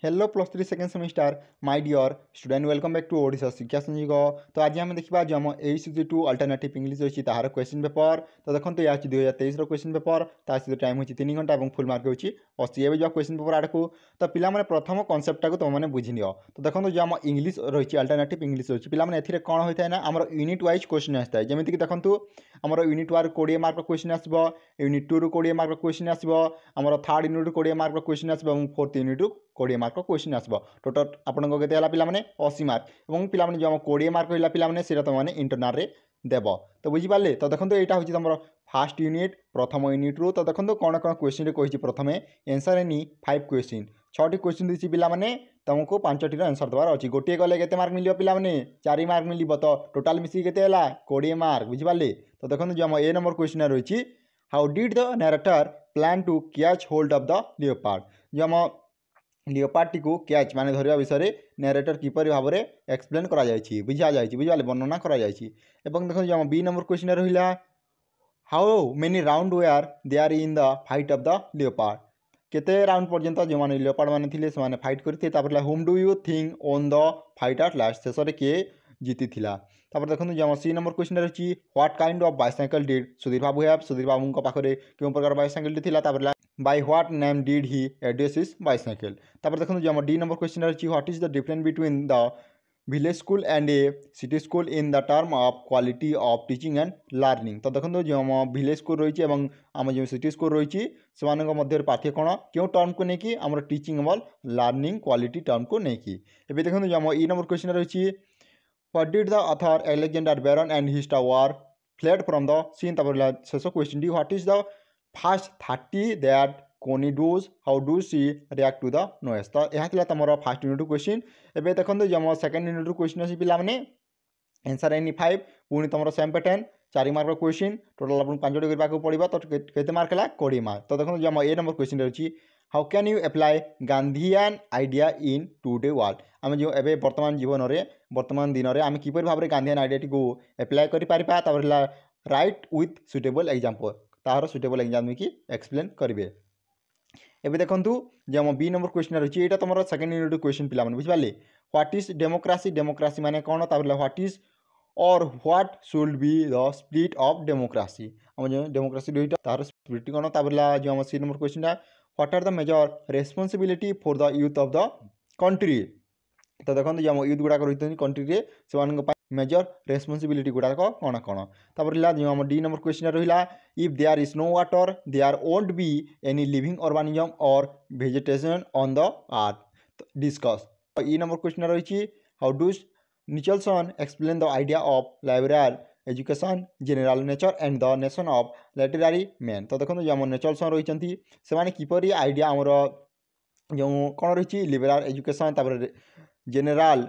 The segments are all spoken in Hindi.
Hello plus 3 second semester my dear student welcome back to Odisha Shiksha Sanjeev. तो आज आम देखा जो आम ACC2 अल्टरनेटिव इंग्लिश अच्छी तार क्वेश्चन पेपर। तो देखो यह 2023 क्वेश्चन पेपर ता सहित टाइम हो 3 घंटा और फुल मार्क होची 80। एवं जो क्वेश्चन पेपर आड़ को तो पिलाने प्रथम कनसेप्टा को तुमने बुझी नियो। तो देखो जो आम इंग्लिश रही अल्टरनेटिव इंग्लिश रही पिलाने ए कौन होता है ना आम यूनिट वाइज क्वेश्चन आसता है। जमीक देखो आम यूनिट 1 20 मार्क क्वेश्चन आसो, यूनिट 2 20 मार्क क्वेश्चन आसो, आम थर्ड यूनिट 20 मार्क क्वेश्चन आसो, फोर्थ यूनिट 20 मार्क क्वेश्चन आसो। टोटल आपको पे 80 मार्क और पिलाने जो 20 मार्क है पिलाने से तुमने इंटरनाल रे देव। तो बुझिपारे। तो देखो यहाँ हूँ तुम फास्ट यूनिट प्रथम यूनिट रू। तो देखो कौन कौन क्वेश्चन कही प्रथम एनसर एनी 5 क्वेश्चन 6टी क्वेश्चन दी पिलाने तुमको 5टी आंसर देवार अच्छी। गोटे गले के मार्क मिल पिलाने 4 मार्क मिल। तो टोटाल मिसिक के 20 मार्क बुझिपारे। तो देखो जो ए नंबर क्वेश्चन रही how did the narrator plan to catch hold of the leopard. जो आम लियोपार्ड को कैच माने धरिया विषय नैरेटर किपर भाव में एक्सप्लेन करा जायछि बुझा जायछि बुझिपारे वर्णना करा जायछि। एवं देखो जो बी नंबर क्वेश्चन रहिला how many round were there in the fight of the leopard. केते राउंड पर्यंत जो मैंने लियोपार्ड माने थिले से माने फाइट करते। तापर whom do you think won the fight at last शेष में किए जीति थिला। तापर देखो जो सी नंबर क्वेश्चन रही what kind of bicycle did Sudhir Babu have. Sudhir Babu पाखे क्यों प्रकार बाइसाइकल थिला। तापर by what name did he address his bicycle. तापर देखो जो डी नंबर क्वेश्चन रही what is the difference between the village school and a city school in the term of quality of teaching and learning. तो देखो जो आम विलेज स्कूल रही है आम जो सिटी स्कूल रही से मध्य पार्थक्य कौन क्यों टर्म को लेकिन आम टीचिंग एवं लर्निंग क्वालिटी टर्म को लेकिन। एवं देखो जो आम ई नंबर क्वेश्चन रही what did the author Alexander Baron and his tower fled from the scene. शेष question D what is the fast 30 that Connie does how do see react to the noise. तो यह तुम फास्ट यूनिट क्वेश्चन। एवं देखो जो आम सेकेंड यूनिट क्वेश्चन अच्छी पिलाने आंसर एनी 5 पुणी तुम same pattern 4 mark question total आपको 5टी करने पड़ो। तो केते मार्क है 20 मार्क। तो देखो जो आम ए नंबर क्वेश्चन रही how can you apply Gandhian idea in today world. आम जो एवं वर्तमान जीवन में वर्तमान दिन में आम किपर भाव में गांधीयान आइडिया को एप्लाई कर राइट विथ सुटेबल एग्जाम्पल तार सुटेबल एग्जाम की एक्सप्लेन करेंगे। एवं देखो जो आम बी नंबर क्वेश्चन रही है तुम सेकेंड यूनिट क्वेश्चन पिलाने बुझिपारे व्हाट इज डेमोक्रेसी। डेमोक्रेसी माने कौन व्हाट इज और what should be the split of democracy. आम जो डेमोक्रेसी रही तार स्प्लिट कौन। जो आम C number question what are the major responsibility for the youth of the country. तो देखो जो आम यूथ गुड़ाक रही कंट्री से मेजर रेस्पॉन्सिबिलिटी गुड़ाक कौन कौन। तापर जो आम डी नंबर क्वेश्चन रहा if there is no water there won't be any living organism और vegetation on the earth discuss. E number question रही how do Nicholson explain the idea of library education general nature and the nation of literary man. तो देखो जो आम निचलसन रही से किपरि आइडिया आमर जो कौन रही लिबराल एजुकेशन जनरल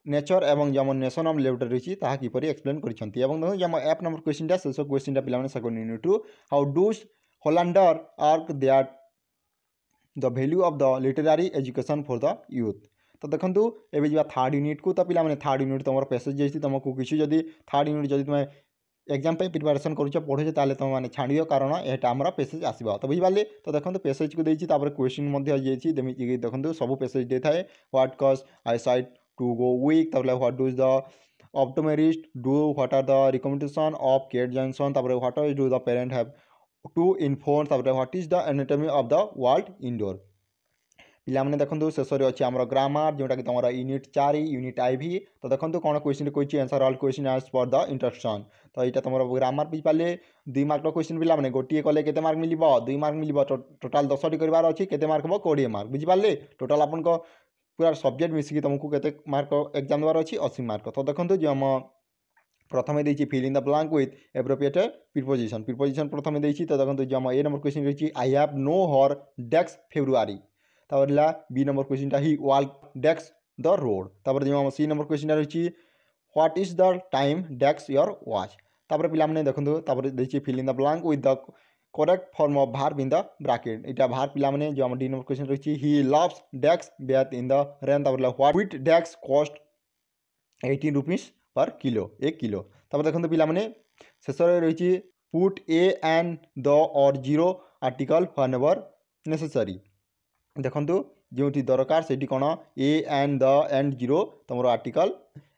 नेचर एवं जो नेशन ऑफ लिटरेरी रही किपरि एक्सप्लेन करछंती। एवं देखो जो एफ नंबर क्वेश्चन शेष क्वेश्चन पिला second unit two how do Hollander argue that the value of the literary education for the youth. तो देखो एवं जो थर्ड यूनिट को तो पिला थर्ड यूनिट तुम पैसेज जाइए तुमको किसी जदि थर्ड यूनिट जब तुम एग्जाम प्रिपेरेसन कर पढ़े ताले तुम मैंने छाड़ कारण यहाँ आम पैसेज आसो। तो बुझिपारे। तो देखो पैसेज को देती क्वेश्चन देखो सब पैसेज दे था what cause I side to go week. What does the optometrist do what are the recommendation of Kate Johnson. What do the parent have to inform. What is the anatomy of the world indoor. पिलाने देखो शेष अच्छे आम ग्रामर जोटा कि तुम यूनिट 4 यूनिट आईवी। तो देखो कौन क्वेश्चन कही आंसर ऑल क्वेश्चन आज फॉर द इंट्रोडक्शन। तो यहाँ तुम ग्रामर बुझिपारे 2 मार्क क्वेश्चन पिलाने गोटे कले के मार्क मिल 2 मार्क मिल टोटाल 10टी करार अच्छी के मार्क हम 20 मार्क बुझिपारे। टोटाल आपन पूरा सब्जेक्ट मिसिकी तुमको के मार्क एग्जाम देवार अच्छी 80 मार्क। तो देखो जो आम प्रथम देखिए fill in the blank with appropriate preposition. Preposition प्रथम देखिए। तो देखो जो आम ए नंबर क्वेश्चन रही I have no her dash February. तापर B number question he walk dash the road. तापर जो आम सी नंबर क्वेश्चन रही व्हाट इज द टाइम डेस्क योर वॉच। तापर पिलाने देखो देखिए fill in the blank with the correct form of verb in the bracket. इटा भार्ब पिलाने जो आम डी नंबर क्वेश्चन रही he loves dash bath in the rain. तापर what which desk cost 18 rupees per kilo 1 kilo. तापर देखो पिलाने शेष रही put a and the or zero article whenever necessary. देखो जो दरकार से कौन a and the and zero तुम आर्टिकल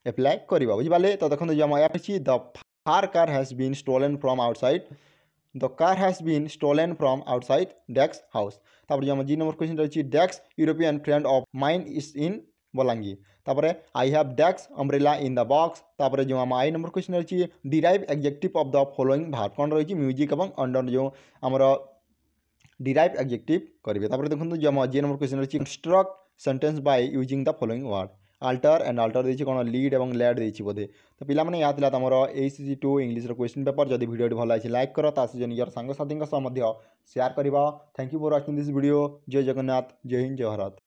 एप्लाय करवा बुझिपारे। तो देखो जो the far car has been stolen from outside the car has been stolen from outside dash house. तापर जो जी नंबर क्वेश्चन रही dash European friend of mine is in Balangir. तापर I have desks umbrella in the box. तापर जो आम आई नंबर क्वेश्चन रही derive adjective of the following verb कौन रही म्यूजिक और अंडर जो आमर डिराइव एडजेक्टिव करेंगे। तापर देखो जो आम जी नंबर क्वेश्चन रही construct sentence by using the following word alter and alter देखिए कौन लीड और लैड देखिए बोधे। तो पिलाने यहाँ था तुम ACC2 इंग्लिश क्वेश्चन पेपर जब वीडियो भल लगे लाइक कर सहित निजर सांगसाथी शेयर कर। Thank you for watching this video. जय जगन्नाथ जय हिंद जय भारत।